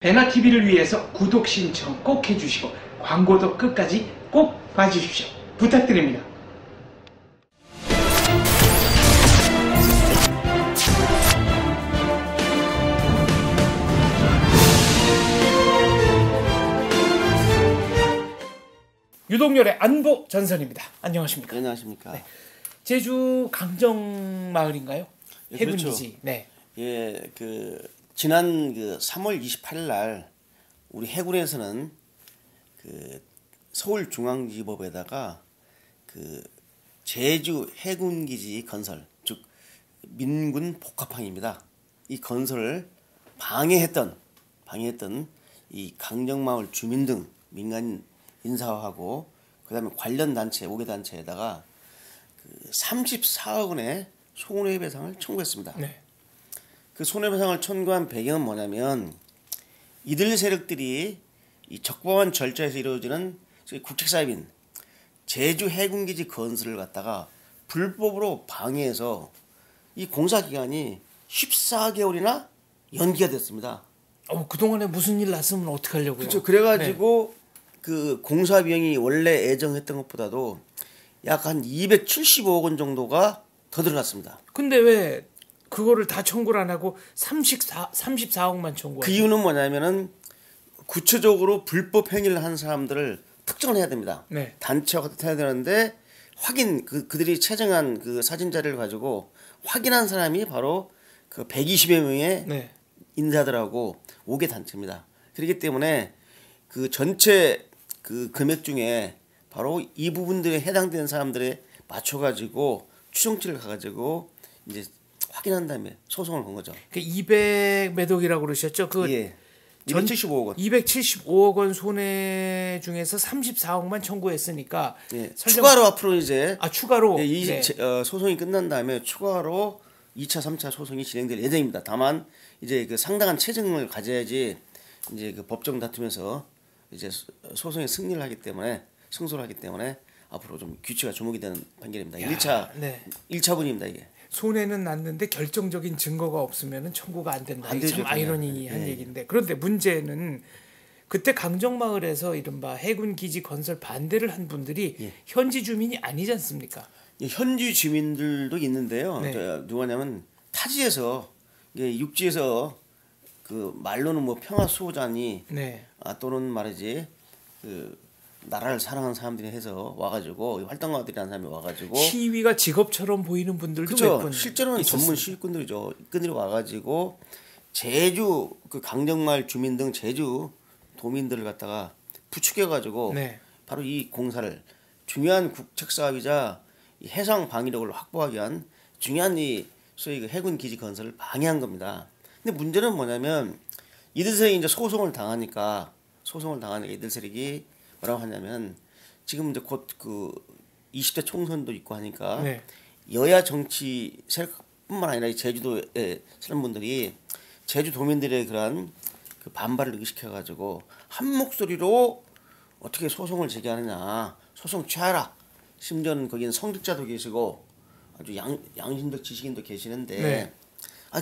배나TV를 위해서 구독 신청 꼭 해주시고 광고도 끝까지 꼭 봐주십시오. 부탁드립니다. 유동열의 안보 전선입니다. 안녕하십니까? 안녕하십니까? 네. 제주 강정마을인가요? 해군기지. 그렇죠. 네. 예, 지난 3월 28일 날 우리 해군에서는 서울중앙지법에다가 제주 해군기지 건설, 즉 민군 복합항입니다. 이 건설을 방해했던 이 강정마을 주민 등 민간 인사하고 그다음에 관련 단체 5개 단체에다가 34억 원의 손해배상을 청구했습니다. 네. 그 손해배상을 청구한 배경은 뭐냐면 이들 세력들이 이 적법한 절차에서 이루어지는 국책사업인 제주 해군기지 건설을 갖다가 불법으로 방해해서 이 공사 기간이 14개월이나 연기가 됐습니다. 그동안에 무슨 일 났으면 어떡하려고요? 그렇죠. 그래가지고 그 공사 비용이 원래 예정했던 것보다도 약 한 275억 원 정도가 더 들어갔습니다. 근데 왜 그거를 다 청구를 안 하고 34억만 청구해요? 그 이유는 뭐냐면은 구체적으로 불법 행위를 한 사람들을 특정을 해야 됩니다. 네. 단체와 해야 되는데 그들이 채정한 그 사진 자료를 가지고 확인한 사람이 바로 그 120여 명의 네. 인사들하고 5개 단체입니다. 그렇기 때문에 그 전체 그 금액 중에 바로 이 부분들에 해당되는 사람들에 맞춰가지고 추정치를 가가지고 이제 확인한 다음에 소송을 건 거죠. 200 몇 억이라고 그러셨죠? 예. 275억 원. 275억 원 손해 중에서 34억만 청구했으니까 예. 추가로 앞으로 이제 추가로 예, 네. 소송이 끝난 다음에 추가로 2차, 3차 소송이 진행될 예정입니다. 다만 이제 그 상당한 체증을 가져야지 이제 그 법정 다툼에서 이제 소송에 승리를 하기 때문에 승소를 하기 때문에 앞으로 좀 규칙과 주목이 되는 판결입니다. 1차분입니다 이게. 손해는 났는데 결정적인 증거가 없으면 청구가 안 된다. 안 되죠, 참 아이러니한 예. 얘기인데 그런데 문제는 그때 강정마을에서 이른바 해군기지 건설 반대를 한 분들이 현지 주민이 아니지 않습니까? 현지 주민들도 있는데요. 네. 누가냐면 타지에서 육지에서 그 말로는 뭐 평화 수호자니 네. 또는 말이지 그 나라를 사랑하는 사람들이 해서 와가지고 활동가들이라는 사람이 와가지고 시위가 직업처럼 보이는 분들도 그렇죠. 몇 분 실제로는 전문 시위꾼들이죠. 이끈들이 와가지고 제주 그 강정마을 주민 등 제주 도민들을 갖다가 부추겨가지고 네. 바로 이 공사를 중요한 국책 사업이자 이 해상 방위력을 확보하기 위한 중요한 이 소위 그 해군 기지 건설을 방해한 겁니다. 근데 문제는 뭐냐면 이들 세력이 이제 소송을 당하니까 이들 세력이 뭐라고 하냐면 지금 이제 곧 그 20대 총선도 있고 하니까 네. 여야 정치 세력뿐만 아니라 이 제주도에 사는 분들이 제주 도민들의 그러한 그 반발을 의식해가지고 한 목소리로 어떻게 소송을 제기하느냐, 소송 취하라. 심지어는 거기는 성직자도 계시고 아주 양심적 지식인도 계시는데 네.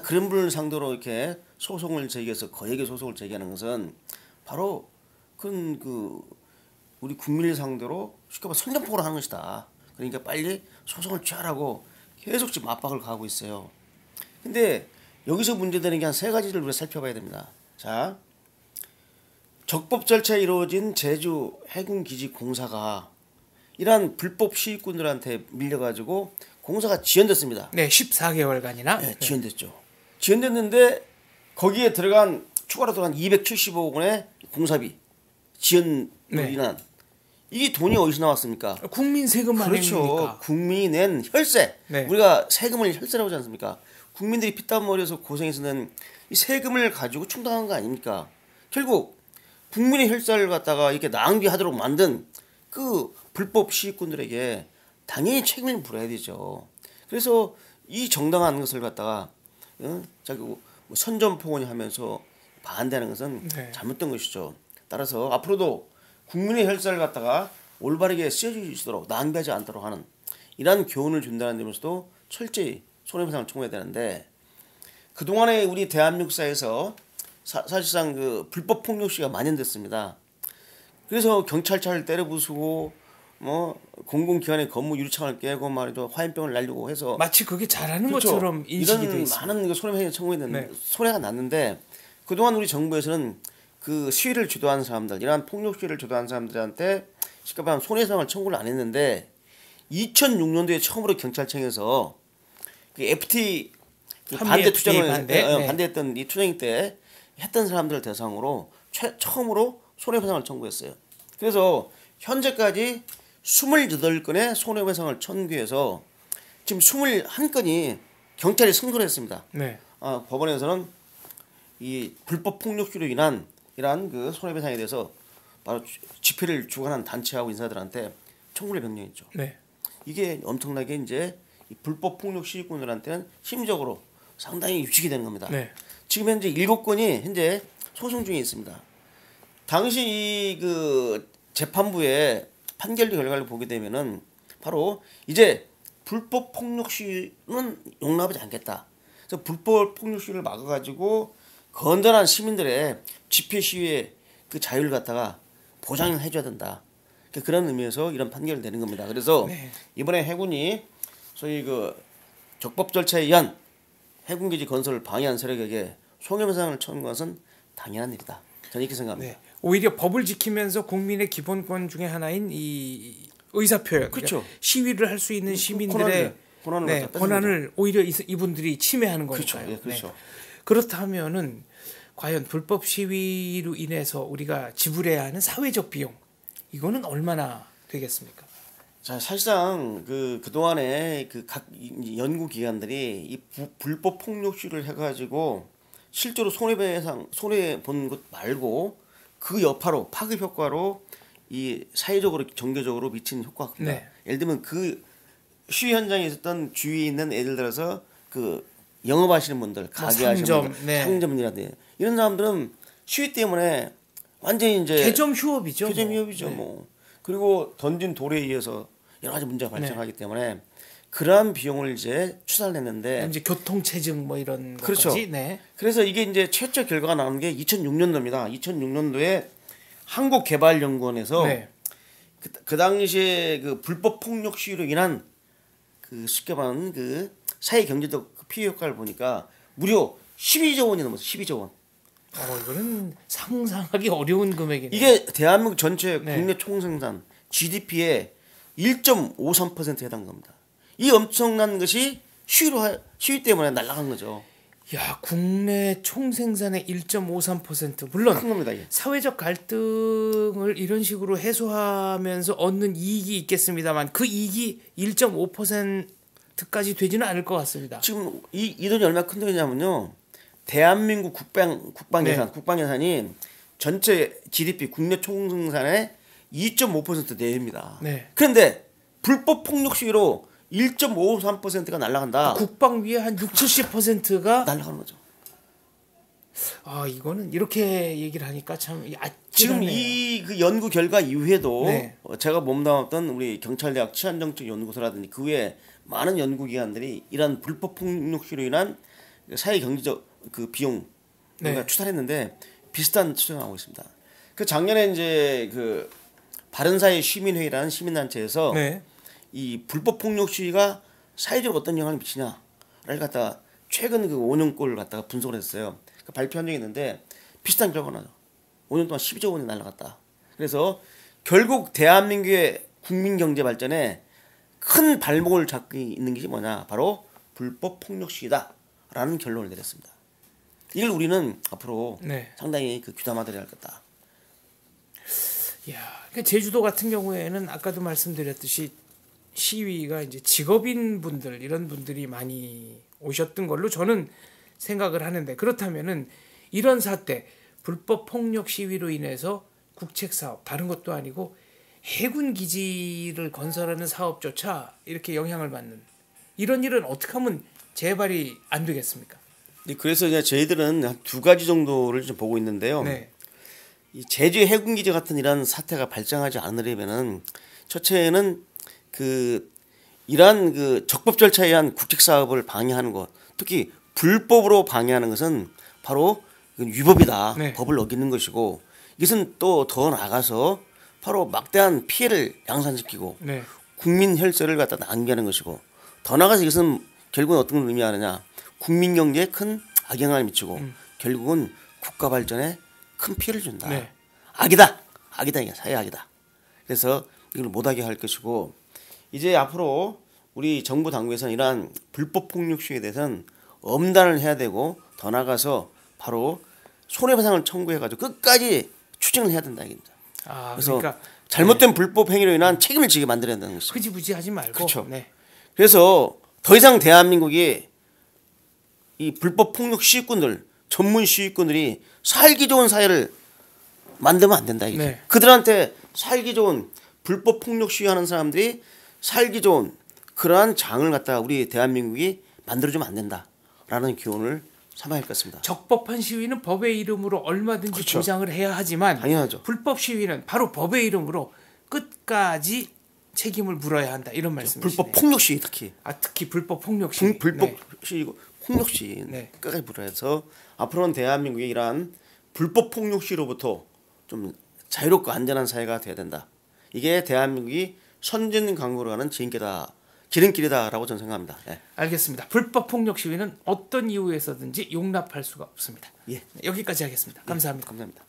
그런 분을 상대로 이렇게 소송을 제기해서 거액의 소송을 제기하는 것은 바로 우리 국민을 상대로 쉽게 말해 선전포고를 하는 것이다. 그러니까 빨리 소송을 취하라고 계속 지금 압박을 가하고 있어요. 근데 여기서 문제되는 게 한 3가지를 우리가 살펴봐야 됩니다. 자, 적법 절차에 이루어진 제주 해군기지 공사가 이러한 불법 시위꾼들한테 밀려가지고 공사가 지연됐습니다. 네, 14개월간이나 네, 지연됐죠. 지연됐는데 거기에 추가로 들어간 275억 원의 공사비 지연으로 인한 이게 돈이 어디서 나왔습니까? 국민 세금 그렇죠. 아닙니까? 국민이 낸 혈세. 네. 우리가 세금을 혈세라고 하지 않습니까? 국민들이 피땀 흘려서 고생해서 낸 이 세금을 가지고 충당한 거 아닙니까? 결국 국민의 혈세를 갖다가 이렇게 낭비하도록 만든 그 불법 시위꾼들에게 당연히 책임을 물어야 되죠. 그래서 이 정당한 것을 갖다가 선전포고니 하면서 반대하는 것은 잘못된 것이죠. 따라서 앞으로도 국민의 혈세를 갖다가 올바르게 쓰여주시도록 낭비하지 않도록 하는 이러한 교훈을 준다는 점에서도 철저히 손해배상을 청구해야 되는데 그동안에 우리 대한민국사에서 사실상 그 불법 폭력 시위가 만연됐습니다. 그래서 경찰차를 때려 부수고 뭐 공공기관의 건물 유리창을 깨고 말이죠 화염병을 날리고 해서 마치 그게 잘하는 그렇죠. 것처럼 인식이 돼 이런 있습니다. 많은 그 손해배상 청구했는데 네. 손해가 났는데 그동안 우리 정부에서는 그 시위를 주도하는 사람들 이러한 폭력 시위를 주도하는 사람들한테 쉽게 말하면 손해배상을 청구를 안 했는데 2006년도에 처음으로 경찰청에서 그 FT 그 반대 투쟁을 반대했던 이 투쟁 때 했던 사람들을 대상으로 처음으로 손해배상을 청구했어요. 그래서 현재까지 28건의 손해배상을 청구해서 지금 21건이 경찰이 승소를 했습니다. 네. 법원에서는 이 불법 폭력시로 인한 이러한 그 손해배상에 대해서 바로 집회를 주관한 단체하고 인사들한테 청구를 명령했죠. 네. 이게 엄청나게 이제 이 불법 폭력 시위꾼들한테는 심리적으로 상당히 위축이 되는 겁니다. 네. 지금 현재 7건이 현재 소송 중에 있습니다. 당시 이 그 재판부의 판결 결과를 보게 되면은 바로 이제 불법 폭력 시위는 용납하지 않겠다. 그래서 불법 폭력 시위를 막아가지고 건전한 시민들의 집회 시위의 그 자유를 갖다가 보장을 해줘야 된다. 그런 의미에서 이런 판결을 내는 겁니다. 그래서 네. 이번에 해군이 소위 그 적법 절차에 의한 해군기지 건설을 방해한 세력에게 손해배상을 청구한 것은 당연한 일이다. 저는 이렇게 생각합니다. 네. 오히려 법을 지키면서 국민의 기본권 중에 하나인 이 의사표현, 그렇죠. 그러니까 시위를 할 수 있는 시민들의 권한을 오히려 이분들이 침해하는 거니까요. 그렇죠. 예, 그렇죠. 네. 그렇다면은 과연 불법 시위로 인해서 우리가 지불해야 하는 사회적 비용 이거는 얼마나 되겠습니까? 자, 사실상 그동안에 그 각 연구 기관들이 이 불법 폭력 시위를 해가지고 실제로 손해 본 것 말고 그 여파로 파급 효과로 이 사회적으로 경제적으로 미치는 효과가 큽니다. 네. 예를 들면 그 시위 현장에 있었던 주위에 있는 예를 들어서 그 영업하시는 분들, 가게 하시는 분들, 네. 상점이라든지 이런 사람들은 시위 때문에 완전히 이제 개점 휴업이죠. 개점 휴업이죠. 네. 뭐 그리고 던진 돌에 의해서 여러 가지 문제가 발생하기 때문에 그러한 비용을 이제 추산을 했는데 이제 교통체증 뭐 이런 그렇죠. 것까지. 네. 그래서 이게 이제 최초 결과가 나온 게 2006년도입니다. 2006년도에 한국개발연구원에서 네. 그 당시에 그 불법 폭력 시위로 인한 그 쉽게 말하는 그 사회 경제적 피해 효과를 보니까 무려 12조 원이 넘었어요. 12조 원. 이거는 상상하기 어려운 금액이네요. 이게 대한민국 전체 네. 국내 총생산 GDP의 1.53%에 해당하는 겁니다. 이 엄청난 것이 시위 때문에 날아간 거죠. 야, 국내 총생산의 1.53% 물론 큰 겁니다. 이게. 사회적 갈등을 이런 식으로 해소하면서 얻는 이익이 있겠습니다만 그 이익이 1.5%까지 되지는 않을 것 같습니다. 지금 이 돈이 얼마나 큰 돈이냐면요. 대한민국 국방 예산, 네. 국방 예산이 전체 GDP 국내 총생산의 2.5% 내외입니다. 네. 그런데 불법 폭력 시위로 1.53%가 날아간다. 국방비의 한 60-70%가 날아가는 거죠. 이거는 이렇게 얘기를 하니까 참 지금 이 그 연구 결과 이후에도 네. 제가 몸담았던 우리 경찰대학 치안정책 연구소라든지 그 외에 많은 연구기관들이 이러한 불법 폭력 시위로 인한 사회 경제적 그 비용 우리가 네. 추산했는데 비슷한 추정을 하고 있습니다. 그 작년에 이제 그 바른사회 시민회의라는 시민단체에서 네. 이 불법 폭력 시위가 사회적으로 어떤 영향을 미치냐를 갖다가 최근 그 5년꼴을 갖다가 분석을 했어요. 그 발표한 적이 있는데 비슷한 결과가 나죠. 5년 동안 12조 원이 날아갔다. 그래서 결국 대한민국의 국민 경제 발전에 큰 발목을 잡고 있는 게 뭐냐? 바로 불법 폭력 시위다라는 결론을 내렸습니다. 이걸 우리는 앞으로 네. 상당히 그 귀담아들여야 할 거다. 그러니까 제주도 같은 경우에는 아까도 말씀드렸듯이 시위가 이제 직업인 분들 이런 분들이 많이 오셨던 걸로 저는 생각을 하는데 그렇다면은 이런 사태 불법 폭력 시위로 인해서 국책 사업 다른 것도 아니고 해군 기지를 건설하는 사업조차 이렇게 영향을 받는 이런 일은 어떻게 하면 재발이 안 되겠습니까? 그래서 이제 저희들은 한 두 가지 정도를 좀 보고 있는데요. 네. 이 제주 해군기지 같은 이런 사태가 발생하지 않으려면은 첫째는 그 이러한 그 적법 절차에 의한 국책 사업을 방해하는 것, 특히 불법으로 방해하는 것은 바로 이건 위법이다. 네. 법을 어기는 것이고 이것은 또 더 나아가서 바로 막대한 피해를 양산시키고 네. 국민 혈세를 갖다 낭비하는 것이고 더 나아가서 이것은 결국은 어떤 걸 의미하느냐 국민 경제에 큰 악영향을 미치고 결국은 국가 발전에 큰 피해를 준다. 네. 악이다. 악이다 이게 사회악이다. 그래서 이걸 못하게 할 것이고 이제 앞으로 우리 정부 당국에서는 이러한 불법 폭력 시위에 대해서는 엄단을 해야 되고 더 나아가서 바로 손해배상을 청구해가지고 끝까지 추징을 해야 된다 이겁니다. 아, 그래서 그러니까 잘못된 불법 행위로 인한 책임을 지게 만들어야 된다는 것이죠. 흐지부지하지 말고. 그렇죠. 네. 그래서 더 이상 대한민국이 이 불법 폭력 시위꾼들 전문 시위꾼들이 살기 좋은 사회를 만들면 안 된다 이게. 네. 그들한테 살기 좋은 불법 폭력 시위하는 사람들이 살기 좋은 그러한 장을 갖다가 우리 대한민국이 만들어주면 안 된다라는 교훈을 삼아야 할 것 같습니다. 적법한 시위는 법의 이름으로 얼마든지 그렇죠. 보장을 해야 하지만 당연하죠. 불법 시위는 바로 법의 이름으로 끝까지 책임을 물어야 한다 이런 말씀이시네요. 불법 폭력 시위 특히 특히 불법 폭력 시위. 불법 네. 시위고 폭력 시위 네. 끝까지 불어서 앞으로는 대한민국이 이러한 불법 폭력 시위로부터 좀 자유롭고 안전한 사회가 돼야 된다. 이게 대한민국이 선진 강국으로 가는 지름길이다라고 저는 생각합니다. 네. 알겠습니다. 불법 폭력 시위는 어떤 이유에서든지 용납할 수가 없습니다. 예. 여기까지 하겠습니다. 감사합니다. 감사합니다.